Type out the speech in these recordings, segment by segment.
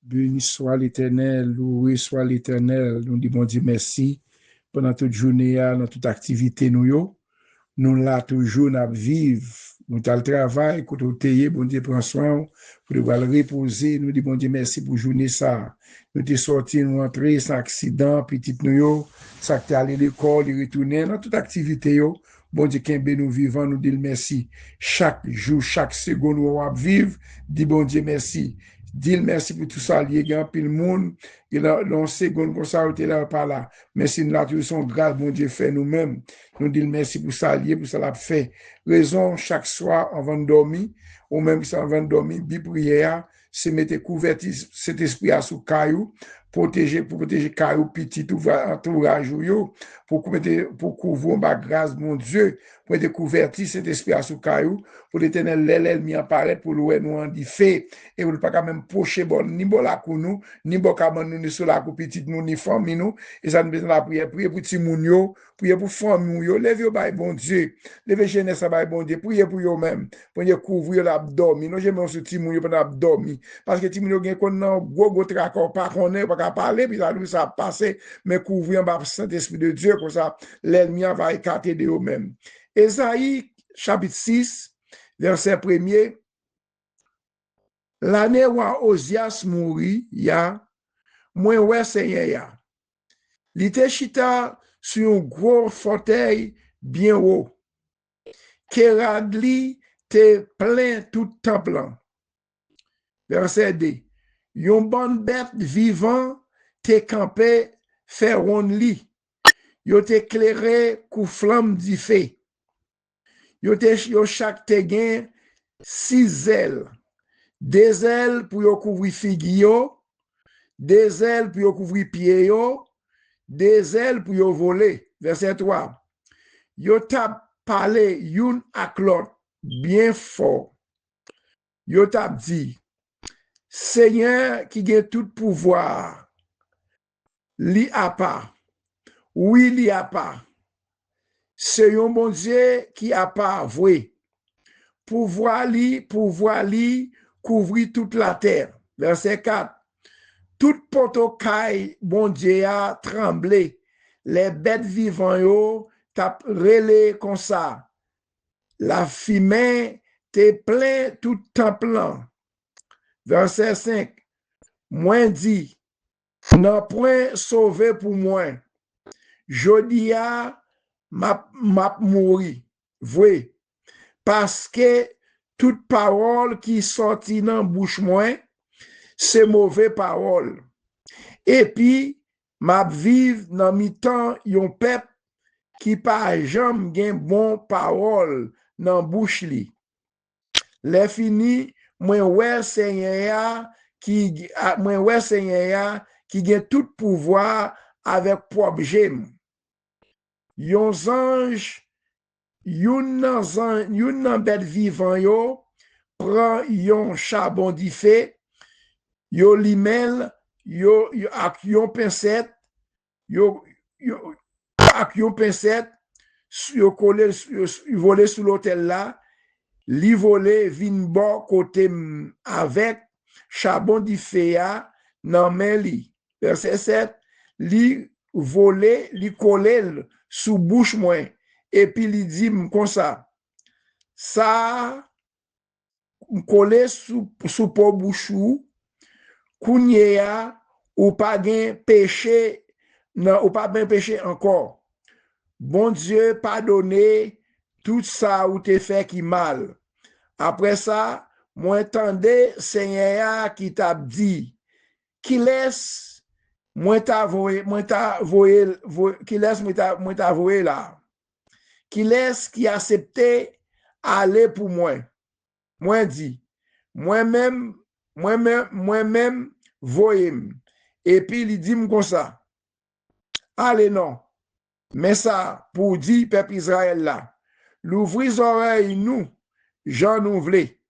Béni soit l'Éternel, loué soit l'Éternel. Nous disons Dieu merci pendant toute journée, dans toute activité nous yo. Nous là toujours nous vivre. Nous avons le travail, quand on est bon Dieu prend soin, pour pouvoir reposer. Nous disons bon Dieu merci pour journée ça. Nous sommes sortis, nous rentrés sans accident, petit nous yo, ça qui allé à l'école, retourner dans toute activité yo. Bon Dieu, qu'un nous vivant, nous disons merci. Chaque jour, chaque seconde, où on vivre, dit bon Dieu merci. Dis merci pour tout ça, lié, grand pile monde, et dans seconde, comme ça, on là, par là. Merci, nous, là, son grâce, bon Dieu, fait nous-mêmes. Nous disons merci pour ça, lié, pour ça, l'a fait. Raison, chaque soir, avant de dormir, ou même si avant de dormir, bi prière, c'est mettre couverture, cet esprit à sous caillou, pour protéger caillou, petit, entourage, pour couvrir ma grâce, mon Dieu, pour être couvertir cet esprit à sous caillou, pour l'éternel, l'ennemi apparaît, pour louer nous en dit fait, et vous ne pas quand même pocher bon, ni bon la kou nous, ni bon kaman nous, ni sous la kou petit nous, ni famille nous, et ça nous besoin la prière pour ti moun yo, prier pour famille yo, levez yo bay bon Dieu, levez jeunesse bay bon Dieu, prier pour yo même, pour yo couvrir l'abdomen, nous j'aime ce ti moun yo pendant l'abdomen, parce que ti moun yo gen kon nan gros tracor pas connaît pas parler, puis ça passer, mais couvrir par Saint-Esprit de Dieu, comme ça, l'ennemi va écarter de eux même. Ésaïe, chapitre 6, verset 1er, l'année où Osias mourit, ya, moins ouais Seigneur ya. Il était chita sur un gros fauteuil bien haut. Kéradli te plein tout temple. Verset 2. Yon bon bête vivant te campé fait ron li. Yo te éclairé kou flamme di feu. Yo chaque te gen 6 ailes. 2 ailes pour yo couvrir figi yo, 2 ailes pour yo couvrir pied yo, 2 ailes pour yo voler. Verset 3. Yo tap parlé youn ak l'autre bien fort. Yo tap dit, Seigneur qui gen tout pouvoir, li a pas. Oui, li a pas. C'est yon bon Dieu qui a pas voué. Pouvoir li, couvrir toute la terre. Verset 4. Tout potocaille, bon Dieu a tremblé. Les bêtes vivantes yo tap relé comme ça. La fumée te plein tout temple. Verset 5. Moi dit, n'a point sauvé pour moi. Jodia m'a mouri. Voué. Parce que toute parole qui sortit dans bouche moi, c'est mauvaise parole. Et puis, m'a vive dans mi-temps yon peuple qui pas jamais gen bon parole dans bouche li. Les fini, moi ouais Seigneur qui gen tout pouvoir avec propre gem. Yon ange yon nan bête vivant yo prend yon charbon di feu, yo limel, yo ak yon pincette, yo ak yon pincette, yo collé, yo volé sous l'hôtel là, li volé vin bon côté avec charbon di feu nan men li. Verset 7, li volé, li collé sous bouche moi. Et puis il dit comme ça collé sous po bouchou kounya ou pas gen péché non ou pas ben péché encore. Bon Dieu pardonner tout ça ou te fait qui mal. Après ça, moi entendais Seigneur qui t'a dit qui laisse moi t'a voyé qui laisse moi t'a voyé là. Qui laisse qui accepte aller pour moi. Moi dit, moi-même, voyez. Et puis il dit comme ça. Allez non. Mais ça, pour dire peuple Israël là, l'ouvrir oreilles nous, j'en ouvlé.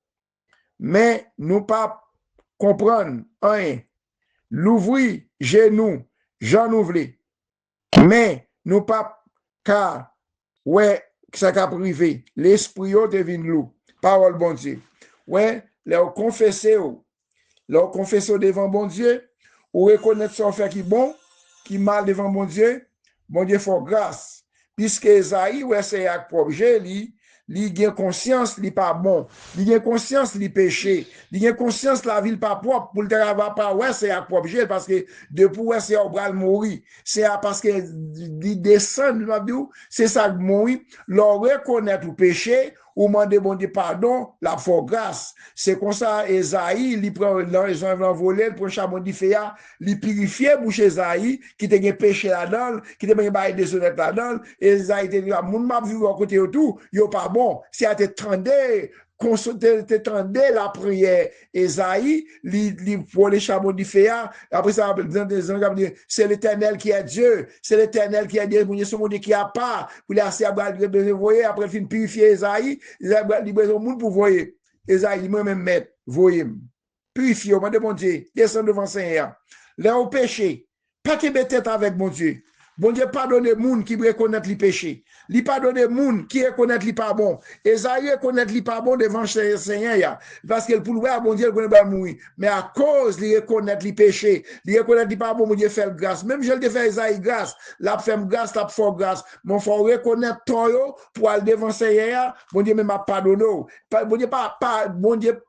Mais nous pas comprendre rien. L'ouvrir genou, j'en ouvlé. Mais nous pas car ouais, ça qu'a privé. L'esprit yo devine loup. Parole bon Dieu. Ouais, les confesser Leur confession devant bon Dieu, ou reconnaître son fait qui bon, qui mal devant bon Dieu fait grâce. Puisque Esaïe, ouais, c'est un projet, li gen conscience, li pas bon. Li gen conscience, li péché. Li gen conscience, la ville pas propre. Pour le travail pas, ouais, c'est un projet, parce que depuis, ouais, c'est un bras mourir. C'est parce que, li descend, c'est ça que mourir. Leur reconnaître le péché, ou demander bon Dieu pardon, la foi grâce. C'est comme ça, Esaïe, il prend, les gens vont voler, il prend charbon d'Iféa, il purifie bouche Esaïe, qui te gen péché là-dedans, qui te gen bail déshonnête là-dedans, Esaïe te dit, moun m'a vu à côté autour, yo pas bon, si a te tendé, t'entendais la prière Esaïe, pour les charbons d'Iféa, après ça, c'est l'Éternel qui est Dieu, c'est l'Éternel qui est Dieu, son monde qui a pas, pour les assez voyer, après il finit purifier Esaïe, il a besoin de monde pour voyer. Esaïe, moi-même maître, voyez, purifier, au mon Dieu, descend devant Seigneur. Là au péché, pas qu'il tête avec mon Dieu. Bon Dieu pardonne les gens qui reconnaissent les péchés. Il pardonne les gens qui reconnaissent les pas bon. Esaïe reconnaît les pas bon devant le Seigneur. Parce que pour le voir, bon Dieu, il connaît pas mourir. Mais à cause, il reconnaît les péchés. Il reconnaît les pas bon, bon Dieu fait grâce. Même je le fais Esaïe grâce. La fait grâce, la fait grâce. Mon faut reconnaître ton pour aller devant le Seigneur. Bon Dieu, même pardonne. Bon Dieu, bon Dieu,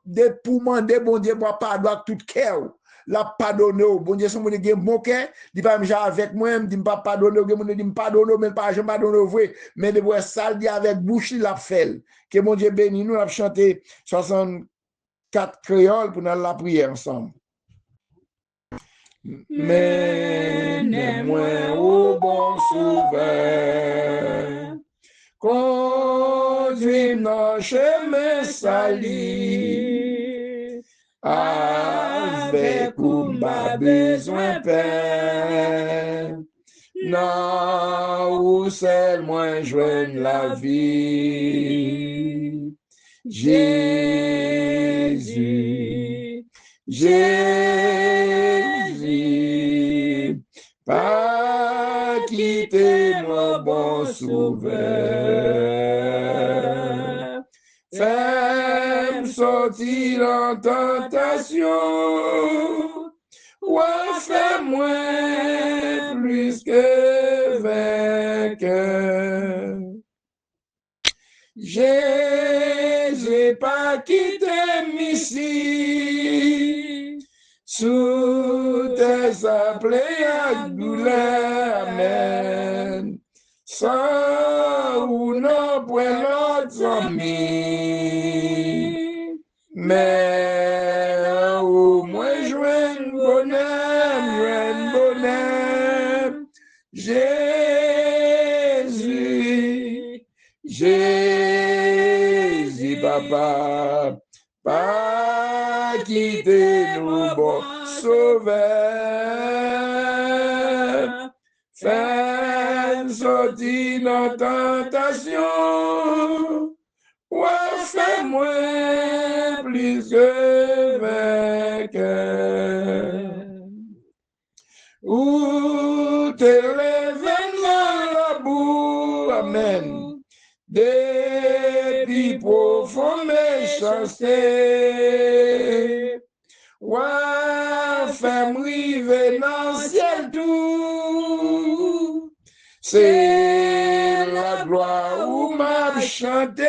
pour demander, bon Dieu, pour pardonner tout cœur. La pardonner, bon Dieu, son monde qui est bon cœur, il pas me avec moi, il me pas pardonner, il me pardonner, mais pas je pardonner vrai, mais de voir ça dit avec bouche il l'a fait. Que mon Dieu bénisse nous, on a chanté 64 créoles pour nous la prière ensemble. Menez-moi au bon sauveur, conduis-moi dans chemin sali. Avec ou ma besoin paix, non ou seul moi joigne la vie. Jésus, Jésus, pas quitter mon bon sauveur. Fais-moi sortir en tentation, ou fais-moi plus que vainqueur. Jésus pas quitté ici, sous tes appelés à douleur, amen. Sans ou non point l'autre amis, mais au moins joindre bonheur, Jésus, Jésus, papa, pas quitter nous, bon sauveur, fais sortir dans tentation, ouais, fais-moi plus que vainqueur. Où t'élèves la boue, amen. Depuis profond méchanceté, ouais, fais-moi river dans le ciel tout. C'est la gloire où m'a chanté,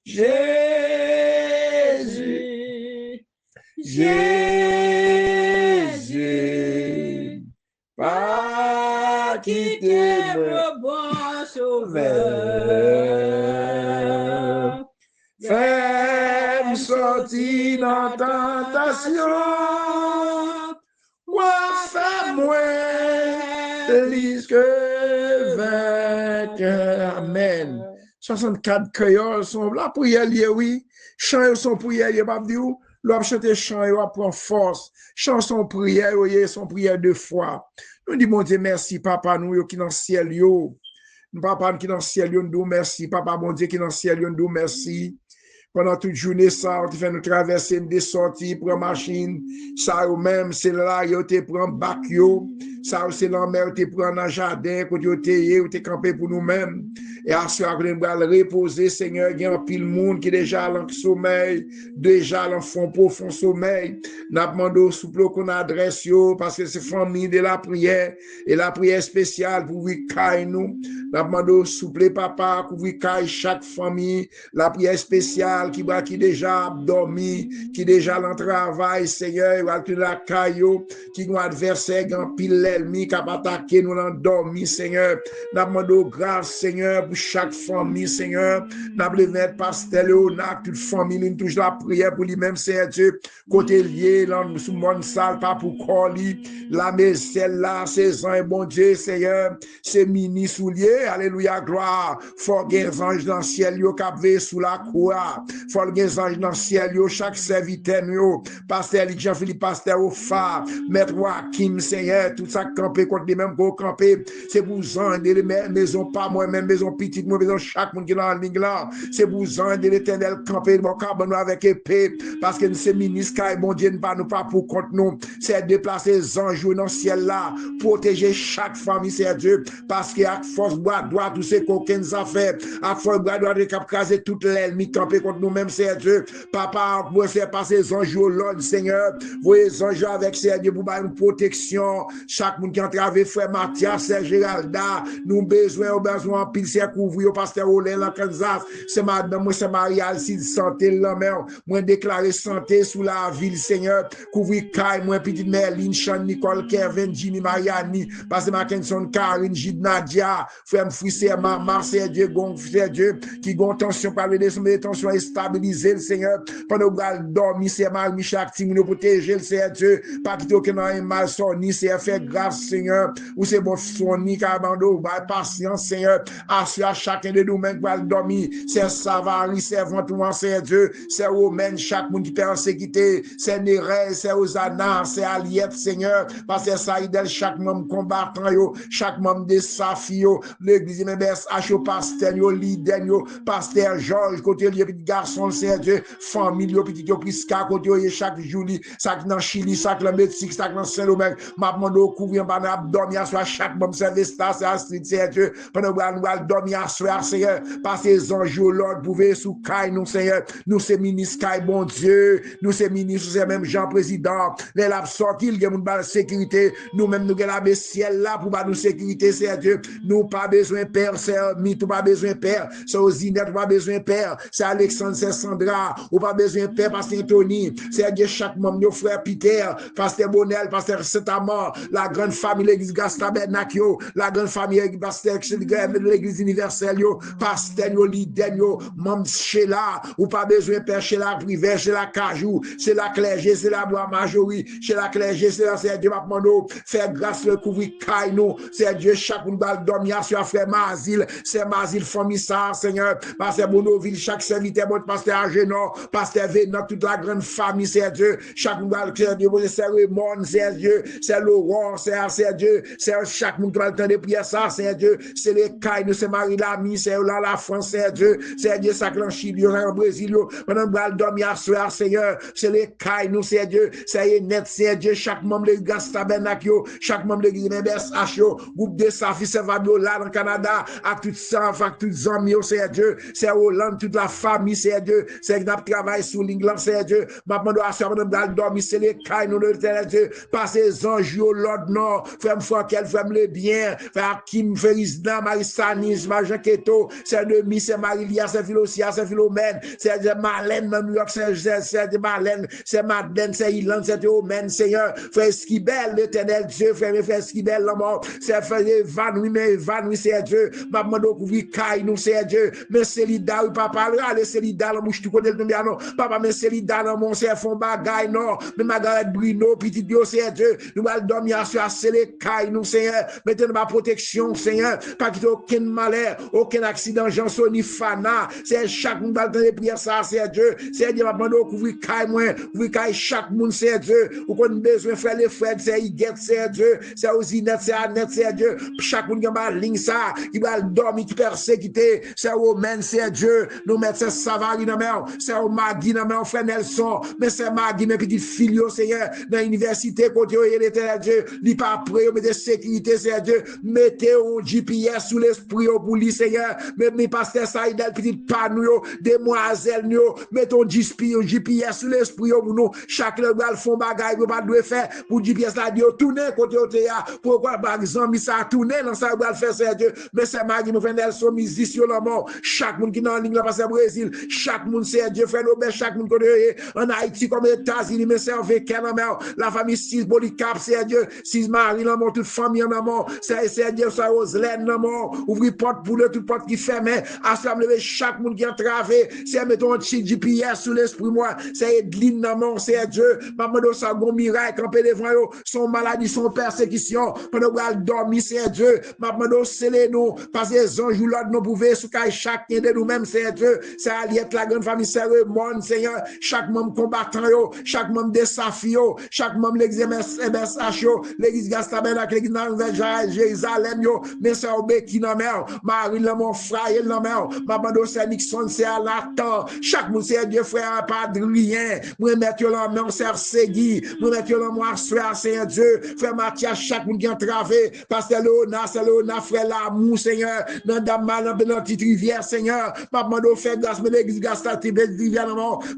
Jésus, Jésus, pas quitter le bon sauveur. Fais-moi sortir dans tentation, fais-moi plus que vainqueur. Amen. 64 créoles sont là, prière liée, oui. Chant son prière, il va dire, l'on chanter chant, il va prendre force. Chant son prière, son prière de foi. Nous disons, mon Dieu, merci, papa, nous, qui dans le ciel, yo. Papa, qui dans le ciel, nous merci. Papa, mon Dieu, qui dans le ciel, nous merci. pendant toute journée, ça, on te fait nous traverser des sorties, prendre machine, ça ou même, c'est là, yo te prend bac yo, ça c'est la mer, te prend dans le jardin, quand yo te campé pour nous-mêmes. Et à ce moment, on va reposer, Seigneur, il y a un pile monde qui est déjà dans le sommeil, déjà dans le fond profond sommeil. N'a demandé souple qu'on adresse yo, parce que c'est famille de la prière, et la prière spéciale pour vous nous. N'a demandé souple papa, pour vous chaque famille, la prière spéciale qui déjà dormi, qui déjà dans le travail, Seigneur, la caillou, qui nous adversaire, en pile l'ennemi, qui a attaqué nous dans dormi, Seigneur. N'a demandé grâce, Seigneur, pour chaque famille, Seigneur. N'a pas mettre pasteur Léonard, toute famille, nous touche la prière pour lui-même, Seigneur Dieu. Côté lié, là, sous mon salle, pas pour coller. La maison, celle-là, c'est un bon Dieu, Seigneur. C'est mini soulier, alléluia, gloire. Faut des anges dans le ciel, yo, capvé sous la croix. Faut des anges dans le ciel, yo, chaque serviteur, yo. Pasteur Jean-Philippe, pasteur au phare. Maître Joachim, Seigneur, tout ça campé contre les mêmes gros campé. C'est pour anges, les maisons, pas moi-même, maison petite, moi, maison chaque monde qui est dans la ligne là. C'est pour anges de l'éternel campé, mon carbone avec épée. Parce que nous, c'est ministre, bon Dieu, ne pas nous pas pour contre nous. C'est déplacer les anges dans le ciel là, protéger chaque famille, c'est Dieu. Parce que à force bois droit, tous ces coquins affaires, à force bois droit de caser toute l'ennemi campé contre nous-mêmes, c'est Dieu. Papa, vous faire passer les anges au Lord, Seigneur. Voyez les anges avec c'est Dieu pour une protection. Chaque monde qui entrave, frère Mathias, c'est Géralda, nous besoin en pile, c'est couvrir au pasteur Olé, la Kansas. C'est madame, moi, c'est Marie-Alcide, santé, la mère. Moi, déclarer santé sous la ville, Seigneur. Couvrir Kai, moi, petite Merlin, Sean, Nicole, Kevin, Jimmy, Mariani, Pasteur Mackinson, Karine, Gide, Nadia, frère Fouissé, Maman, c'est Dieu, c'est Dieu, qui gon tension, parler de son tension et stabiliser le Seigneur. Pendant que vous dormir, c'est mal, chaque team, nous protéger le Seigneur Dieu. Pas quitter aucun mal, sonner, c'est faire grâce, Seigneur. Ou c'est bon, sonner, cabando, patience, Seigneur. Assure à chacun de nous, même, va dormir. C'est Savary, c'est Ventoux, c'est Dieu. C'est Romain, chaque monde qui est en sécurité. C'est Nérez, c'est Osana, c'est Aliette, Seigneur. Parce que Saïdel, chaque membre combattant, yo, chaque membre de Safi, yo, l'église, même SH, pasteur, yo, leader, yo, pasteur Georges, côté lié, petit garçon, c'est Dieu, famille, yo, petit, yo, Prisca, côté, yo, chaque Julie, chaque dans Chili, chaque dans Mexique, chaque dans Saint-Domingue, m'a demandé au couvrir, m'a dormir, soit chaque membre, c'est Vesta, c'est Astrid, c'est Dieu, pendant que nous allons dormir, soit, Seigneur, parce que les anges, Lord, pouvez sous Kai, nous, Seigneur, nous, c'est ministre Kai, bon Dieu, nous, c'est ministre, c'est même Jean Président, les labs sortis, il y a une balle sécurité, nous-mêmes, nous, avons ciel là pour nous sécurité, c'est Dieu, nous, pas besoin, Père, c'est Mythe, pas besoin, Père, c'est Ozinette, pas besoin, Père, c'est Alexandre, c'est Sandra, ou pas besoin, Père, Pasteur Anthony, c'est Dieu, chaque membre, nos frères Peter, Pasteur Bonnel, Pasteur Saint-Amand, la grande famille, l'église Gastabernakio, la grande famille, Pasteur, l'église universelle, Pasteur, leader, membre Sheila, ou pas besoin, Père, Sheila Privé, Sheila Cajou, c'est la clergé, c'est la bois majorie, chez la clergé, c'est la c'est Dieu, faire grâce le couvrir Kaino, c'est Dieu, chaque monde va dormir sur frère Mazil, c'est Mazil, famille ça, Seigneur, Pasteur Bonoville, chaque serviteur, bon, Pasteur Agénor, Pasteur Vénant, toute la grande famille, c'est Dieu, chaque monde va Dieu, c'est Raymond, c'est Dieu, c'est Laurent, c'est Dieu, c'est chaque monde qui va le temps de prier ça, c'est Dieu, c'est les Kaino, c'est Marie-Lamy, c'est là la France, c'est Dieu, ça que l'en Chili, en Brésil, pendant que va dormir sur Seigneur, c'est les Kaino, c'est Dieu, c'est net, c'est Dieu, chaque membre de Gastabernakio, chaque membre de Guinébès H.O., groupe de Safi, c'est Fabio là dans le Canada, à tout ça, à tous les amis, c'est Dieu, c'est Hollande, toute la famille, c'est Dieu, c'est que travail sur l'England, c'est Dieu, maintenant, à ce moment de dormir, c'est les Kaino de Dieu, passez les anges, l'ordre nord, frère Frankel, frère le bien, frère Kim, Ferizna, Marie-Sanis, Marie-Jean Keto, c'est demi, c'est Marie-Lia, c'est Philosia, c'est Philomène, c'est Marlène, dans New York, c'est Marlène, c'est Madeleine, c'est Ilan, c'est Théomène, Seigneur, frère Skibel, l'éternel Dieu, frère Skibel, la mort, c'est frère évanoui, c'est Dieu, ma demande couvrir Kai, nous, c'est Dieu, mais c'est l'ida, ou papa, allez, c'est l'ida, la mouche, tu connais le nom, non, papa, mais c'est l'ida, non, mon, c'est fond bagaille, non, mais Margaret Bruno, petit Dieu, c'est Dieu, nous allons dormir sur les Kai, nous, Seigneur, mettez ma protection, Seigneur, pas qu'il y ait aucun malheur, aucun accident, Janson, ni Fana, c'est chaque monde dans les prières, ça, c'est Dieu, c'est Dieu, ma demande couvrir Kai, moi, couvrir Kai, chaque monde, c'est Dieu, ou qu'on a besoin de faire les frères, c'est Iguette, c'est Dieu, c'est Ozinette, c'est Annette, c'est Dieu, chaque monde qui a ma ligne, ça, qui va dormir, qui persécuter, c'est Romain, c'est Dieu, nous mettons ça, Cavari dans mer, c'est au Magui dans mer, frère Nelson, mais c'est Magui, mes petites filles, Seigneur, dans l'université, côté l'éternel Dieu, li pas prêt, mettez sécurité, Seigneur Dieu, mettez un GPS sous l'esprit pour lui, Seigneur, mais pasteur Saïdel, petite panneau, demoiselle, mettons GPS sous l'esprit pour nous, chaque le bal font bagaille, pour pas de faire, pour GPS là, Dieu, tourner côté au théâtre, pourquoi, par exemple, ça tourner dans ça, bal faire, Seigneur Dieu, mais c'est Magui, nous faisons son musicien, chaque monde qui est dans la ligne, là, parce que Brésil, chaque monde, Seigneur Dieu, frère Robert, chaque monde en Haïti, comme les États-Unis, mais c'est avec la famille 6 Polycarpe, c'est Dieu, 6 Marie, l'amour, toute famille en amour, c'est Dieu, ça Roselène, l'amour, ouvrir porte pour le, toute porte qui ferme, assembler chaque monde qui a travé, c'est mettons un petit GPS sous l'esprit, moi, c'est Edline, l'amour, c'est Dieu, maman, de ça, bon miracle, campé devant eux, son maladie, son persécution, pendant qu'on dormir, c'est Dieu, maman, de sceller nous, parce que les anges, l'autre, nous pouvons, sous chacun de nous-mêmes, c'est Dieu, c'est Aliette, la grande famille, c'est le monde, Seigneur, chaque membre combattant, chaque membre des Safio, chaque membre de l'église MSH, l'église Gastabenak, l'église Jérusalem, mais c'est au Béki, non, Marie, mon frère, non, ma bande, c'est Nixon, c'est à Nathan, chaque monde, c'est Dieu, frère, pas de rien, moi, mettre la main, c'est Segui, moi, mettre la main, c'est Dieu, frère Mathias, chaque monde qui a travé, pasteur Léonard, frère l'amour, Seigneur, dans Damal, dans la petite rivière, Seigneur, ma bande, fait grâce, mais l'église Gastabenak,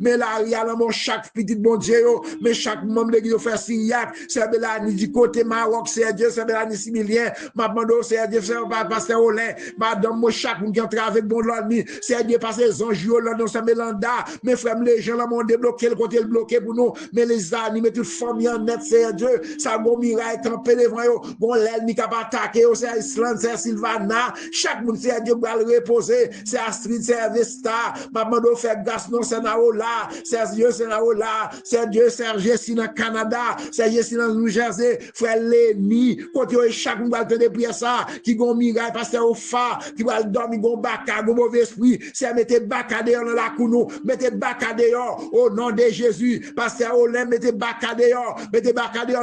mais la réellement chaque petit bon Dieu, mais chaque membre de l'église fait Syriac, c'est Bélani du côté Maroc, c'est Dieu, c'est Bélani Similien, ma bande, c'est Dieu, c'est pasteur Olin, madame, moi, chaque monde qui entre avec bon l'ennemi, c'est Dieu, parce que les anges, là, dans sa Mélanda, mes frères, les gens, là, m'ont débloqué, le côté bloqué pour nous, mais les animés, toute famille en net, c'est Dieu, ça, bon miracle, campé devant eux, bon l'ennemi qui a attaqué, c'est Islande, c'est Sylvana, chaque monde, c'est Dieu, va le reposer, c'est Astrid, c'est Vesta, ma bande, fait grâce, non, c'est Naola, c'est Dieu, c'est Naola, c'est Dieu, c'est Jessie dans Canada, c'est Jessie dans New Jersey, frère Léni, quand chaque monde va te prier ça, qui gon miracle, pasteur au phare, qui va dormir, gon baka, gon mauvais esprit, c'est mettez baka dehors dans la counou, mettez baka dehors, au nom de Jésus, pasteur Olin, mettez baka dehors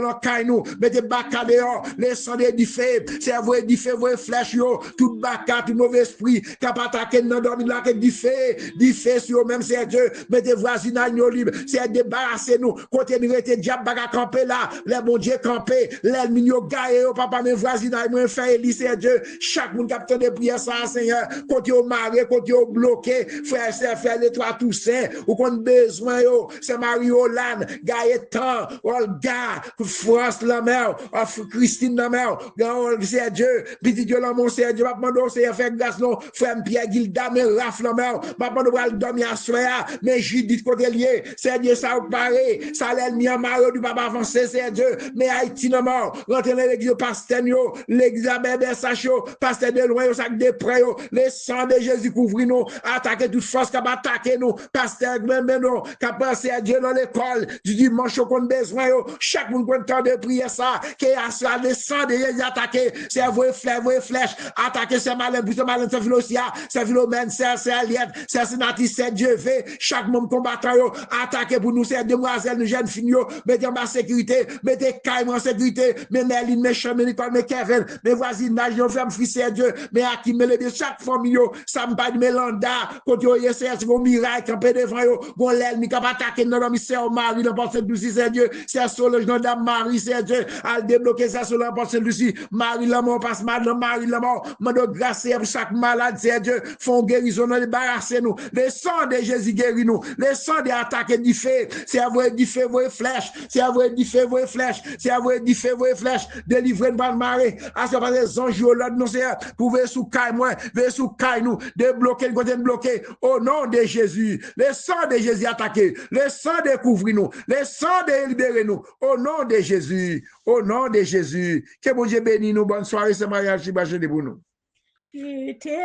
dans Kainou, mettez baka dehors, les sang du feu, c'est vrai du feu, vrai flèche, yo, tout baka, tout mauvais esprit, qui a pas attaqué dans dormir là, du feu sur même, c'est Dieu, mettez voisinage libre, c'est débarrasser nous, côté nous était diable baga camper là, les bon Dieu camper, l'ennemi yo gaé, papa, mes voisinage, moi fait Élie, c'est Dieu, chaque monde capteur de prière ça, Seigneur, côté au maré, côté au bloqué, frère, c'est faire les trois Toussaint, ou qu'on besoin yo, c'est Marie-Olane, Gaëtan, Olga, France la mère, Christine la mère, c'est Dieu, petit Dieu la mon c'est Dieu, papa, c'est faire grâce non, frère Pierre Gilda, mais Raf la mère, papa, nous allons dormir à soir, mais Judith côté lié, c'est Dieu ça ou paré, ça l'ennemi en marre du papa avancé, c'est Dieu, mais Haïti non mort, rentrez dans l'église pasteur, l'église Abébé Sacho, pasteur de loin, au sac de près, les sang de Jésus couvre nous, attaquer toute force qui va attaquer nous, pasteur, même non, qui a pensé à Dieu dans l'école, du dimanche qu'on a besoin, chaque monde qu'on temps de prier ça, qui a ça, le sang de Jésus attaqué, c'est vrai flèche, attaquer c'est malin, c'est Philosia, c'est Philomène, c'est Aliette, c'est Sénatis, c'est Dieu fait, chaque membre combattant, attaquer pour nous, c'est demoiselles, nous jeunes filles, mettez en sécurité, mettez Caïm en sécurité, mais Merlin, mais Cham, mais Nicole, mais Kevin, mes voisinages, nos femmes, fils, c'est Dieu, mais à qui me lever, chaque famille, ça me pas de Mélanda, quand vous essayez, c'est vos miracles, campé devant eux, bon, l'ennemi, qui va attaquer, non, mais c'est au mari, n'importe quel Lucie, c'est Dieu, c'est sur le genou de Marie, c'est Dieu, à débloquer ça sur l'importe Lucie, Marie, l'amour, passe mal, Marie, l'amour, mande grâce pour chaque malade, c'est Dieu, font guérison, débarrasser nous, le sang de Jésus guérit nous, le sang de attaquer du feu, c'est vrai du feu, vrai flèche, c'est vrai du feu, vrai flèche, c'est vrai du feu, vrai flèche, délivrer nous par le marée, à ce pas les anges, l'autre, non, c'est, pouvez sous caille, moi, venez sous caille nous, débloquer, côté bloqué, au nom de Jésus, le sang de Jésus attaqué, le sang de couvrir nous, le sang de libérer nous, au nom de Jésus, que bon Dieu bénisse nous, bonne soirée, ce mariage, qui va de pour nous. Quittez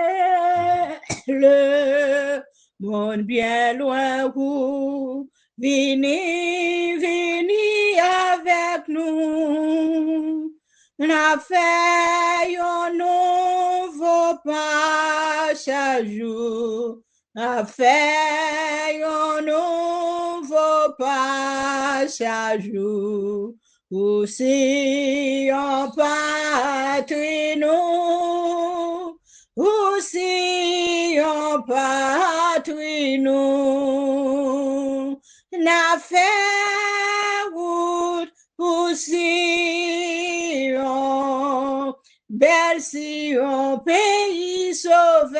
le monde bien loin où venez avec nous. La fait un nouveau pas chaque jour. La fait un nouveau pas chaque jour. Aussi en patrie nous. aussi en patrie nous, n'a fait route aussi en belle si en pays sauvé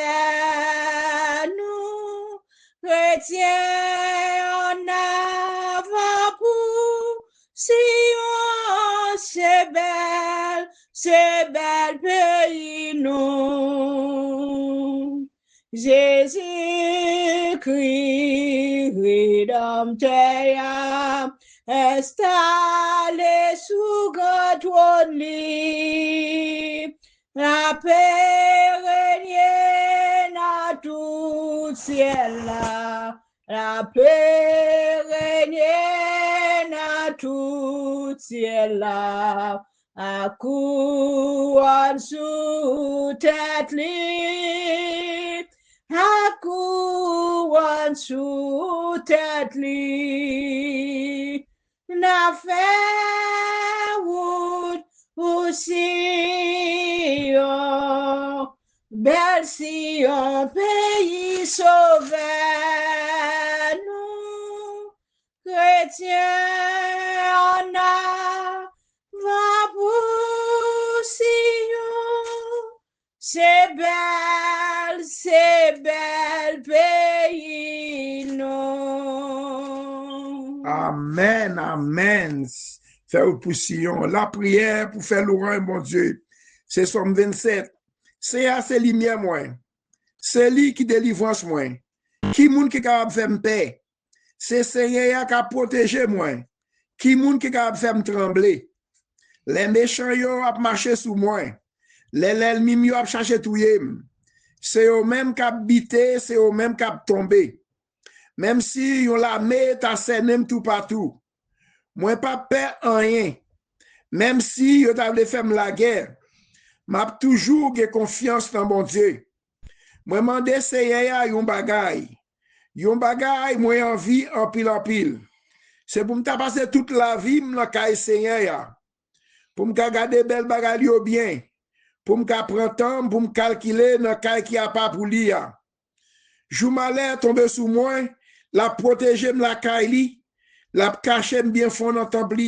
nous, chrétiens en avant pour Sion, c'est bel pays nous. Jésus-Christ, rédempteur, installé sous grand trône libre, la paix règne dans tout ciel là, la paix règne dans tout ciel là. À couronne sous tête li, à couronne sous tête li, n'a fait route aussi, belle si un pays sauvé, nous, chrétiens, en a va pour Sion, c'est bel pays, non. Amen, amen. Faire pour Sion. La prière pour faire l'orange, mon Dieu. C'est Somme 27. C'est assez lumière, moi. C'est lui qui délivrance, moi. Qui moun qui capable faire paix. C'est Seigneur qui a protégé, moi. Qui moun qui capable faire trembler. Les méchants yo ap marché sous moi. Les l'ennemi yo ap cherché touyer. C'est eux même qui ap bité, c'est eux même qui ap tombé. Même si yon la met ta senem tout partout. Moi pas peur en rien. Même si yo t'a fait la guerre, m'a toujours ge confiance dans mon Dieu. Moi mandé Seigneur yon bagay. Yon bagay moi envie en pile. C'est pour m'ta passer toute la vie m'la kay Seigneur. Pour me garder belle bagaille bien, pour me prendre temps, pour me calculer dans le qui a pas pour lire. Jou malheur tombe sous moi, la protéger la caille, la cacher bien fond dans temple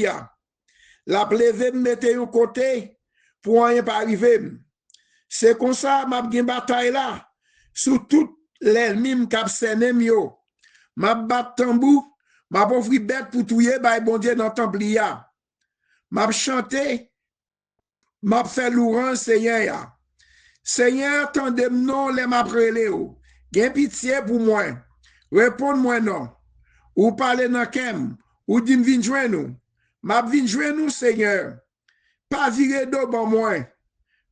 la lever me mettre un côté pour rien pas arriver. C'est comme ça m'a gen bataille là sous tout l'ennemi cap senem yo. M'a bat tambou, m'a pauvre bête pour touyer bay bon Dieu dans temple m'a chanté, m'a fait louange Seigneur. Seigneur, tendez-moi non les m'a prélé ou. Gen pitié pour moi. Réponds-moi non. Ou parlez dans kem, ou dit vin joindre nous. M'a vin joindre nous Seigneur. Pas virer d'eau bon moi.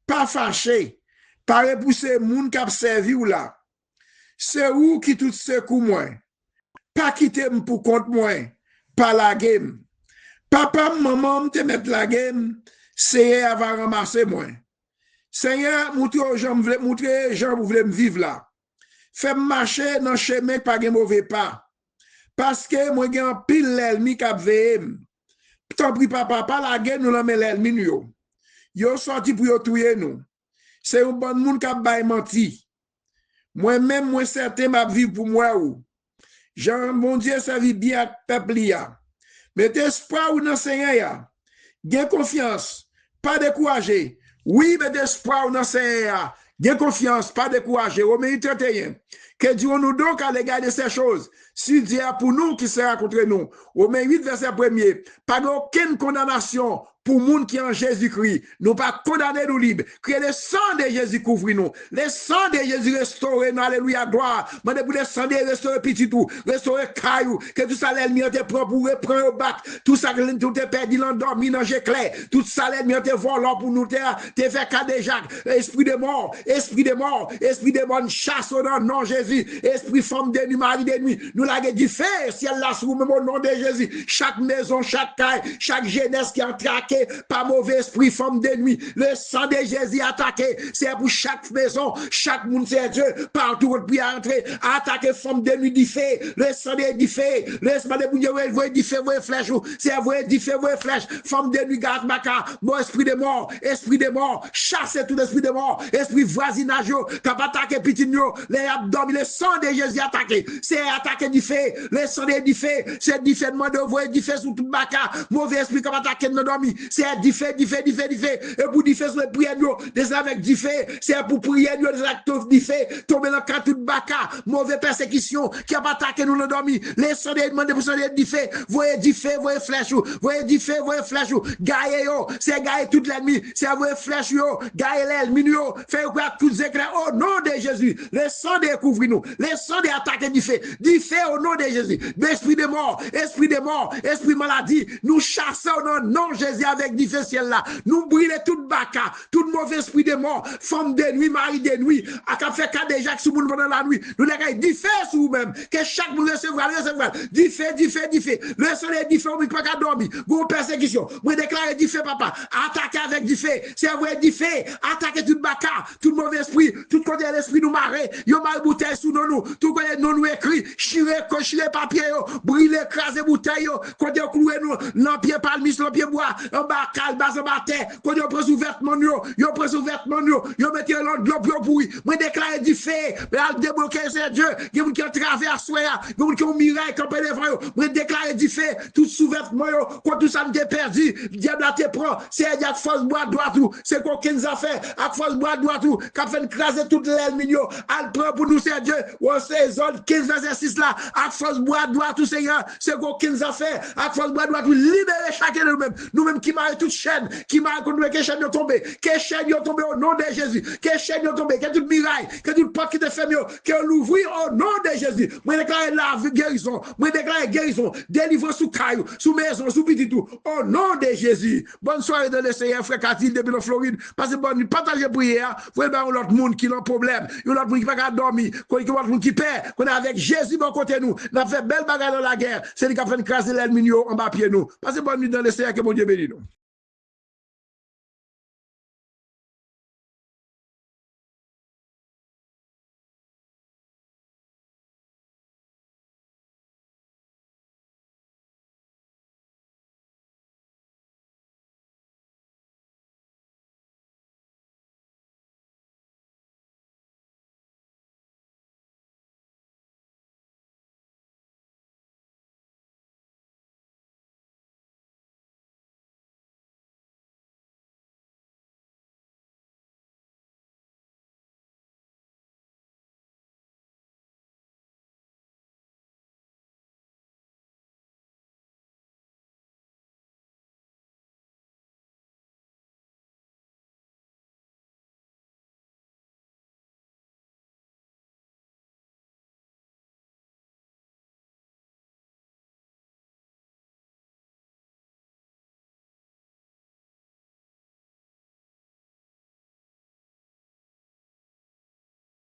Pas fâché. Pas repousser moun k'ap servi ou là. C'est où qui tout secoue moi. Pas quitter pour compte moi. Pas la game. Papa, maman, te mettre la game, Seigneur va ramasser moi. Seigneur, montre aux gens, vous voulez me vivre là. Fais marcher dans le chemin pas de mauvais pas. Parce que moi, j'ai un pile l'ennemi qui a veillé. Tant pis, papa, pas la guerre, nous l'avons l'ennemi, nous. Yo sorti pour yo tuer nous. C'est un bon monde qui a bail menti. Moi-même, moi certain, m'a vivre pour moi ou. Jean, mon Dieu, ça vit bien peuple ya. Mettez espoir ou dans Seigneur. Gain confiance, pas décourager. Oui, mettez espoir ou dans Seigneur. Gain confiance, pas décourager. Romains 31. Que Dieu nous donc à l'égard de ces choses. Si Dieu a pour nous, qui sera contre nous. Romains 8, verset 1er. Pas aucune condamnation pour les gens qui en Jésus-Christ. Nous pas condamner nous libres. Que le sang de Jésus couvre nous. Le sang de Jésus restaure nous. Alléluia, gloire. Mande pour le sang de restaurer petit tout. Restaurer caillou. Que tout ça l'ennemi te prend pour reprendre au bac. Tout ça que tout te perdu l'endormi dans clair. Tout ça l'ennemi te volant pour nous te faire cas de Jacques. Esprit de mort. Esprit de mort. Esprit de mort. Chasse au nom de Jésus. Jésus, esprit femme de nuit, mari de nuit, nous l'avons dit feu, ciel là sous même au nom de Jésus. Chaque maison, chaque caille, chaque jeunesse qui est traquée par mauvais esprit, femme de nuit, le sang de Jésus attaqué, c'est pour chaque maison, chaque monde, c'est Dieu, partout où puis entrer, attaquer femme de nuit du feu, le sang de du feu, le sang de Dieu, vous du feu, vous flèche, c'est vous du feu, vous flèche, femme de nuit, garde maca, mon esprit de mort, chassez tout esprit de mort, esprit voisinage, qui a attaqué petit nous, les abdominaux, le sang de Jésus attaqué, c'est attaqué du feu, le sang de du feu, c'est du feu, demande de vous du feu sur tout maca, mauvais esprit qui a attaqué nos dormi, c'est du feu, et pour du feu sur les prières, des avec du feu, c'est pour prier, des actes du feu, tomber dans le tout baka, mauvaise persécution, qui a attaqué nous nos dormi, les sang de demande pour sang du feu, voyez du feu, voyez flèche, voyez du feu, voyez flèche, gaillez yo, c'est gaillez toute l'ennemi, c'est voyez flèche yo, gaillez l'ennemi yo, fait quoi tous éclairs au nom de Jésus, les sang découvrir nous, les sang d'attaquer du feu au nom de Jésus, esprit de mort, esprit maladie, nous chassons au nom de Jésus avec du feu ciel là, nous brûlons tout baka, tout mauvais esprit de mort, femme de nuit, mari de nuit, à qu'a fait cas déjà sous monde pendant la nuit, nous les gars du feu sur vous-même, que chaque monde recevra, du feu, le soleil du feu, on ne peut pas dormir, vous persécution, vous déclarez du feu papa, attaquez avec du feu, c'est vrai du feu, attaquez tout baka, tout mauvais esprit, tout côté l'esprit nous marrer, yo mal bouteille sous nous, tout côté nous écrit, chiré papier, brûler, écraser bouteille, côté clouer nous, l'empied palmis, l'empied bois, en bas calme, en bas terre, côté on prend sous vêtement yo mettez l'enveloppe yo pourri, moi déclarer du feu, mais al débloquer c'est Dieu, il y a qui traverse il y a qui ont miracle campé devant yo, moi déclarer du feu, tout sous vêtement yo, quand tout ça m'était perdu, diable te prend, c'est il y a force bois droit tout, c'est quoi qu'ils a fait, à force bois droit tout, qu'a fait écraser toute l'ennemi yo, al prend pour nous c'est Dieu, ou c'est zone 15 verset 6 là, à force bois droit tout Seigneur, c'est quoi qu'ils a fait, à force bois droit tout, libérer chacun de nous-mêmes qui marre toute chaîne, qui marre qu'on que chaîne yo tomber, que chaîne yo tomber au nom de Jésus, que chaîne yo tomber, que toute miraille, que toute porte qui te ferme yo, que l'ouvre au nom de Jésus. Moi déclare la guérison, délivrance sous caillou, sous maison, sous petit tout, au nom de Jésus. Bonne soirée de le Seigneur, frère Katil, depuis la Floride. Passez bonne nuit, partagez prière. Vous voyez, l'autre monde qui a un problème, l'autre monde qui va pas dormir, l'autre monde qui perd, qu'on est avec Jésus bon côté nous. N'a fait belle bagarre dans la guerre. C'est lui qui a fait craser l'ennemi en bas pied nous. Passez bonne nuit dans le Seigneur, que mon Dieu bénisse nous.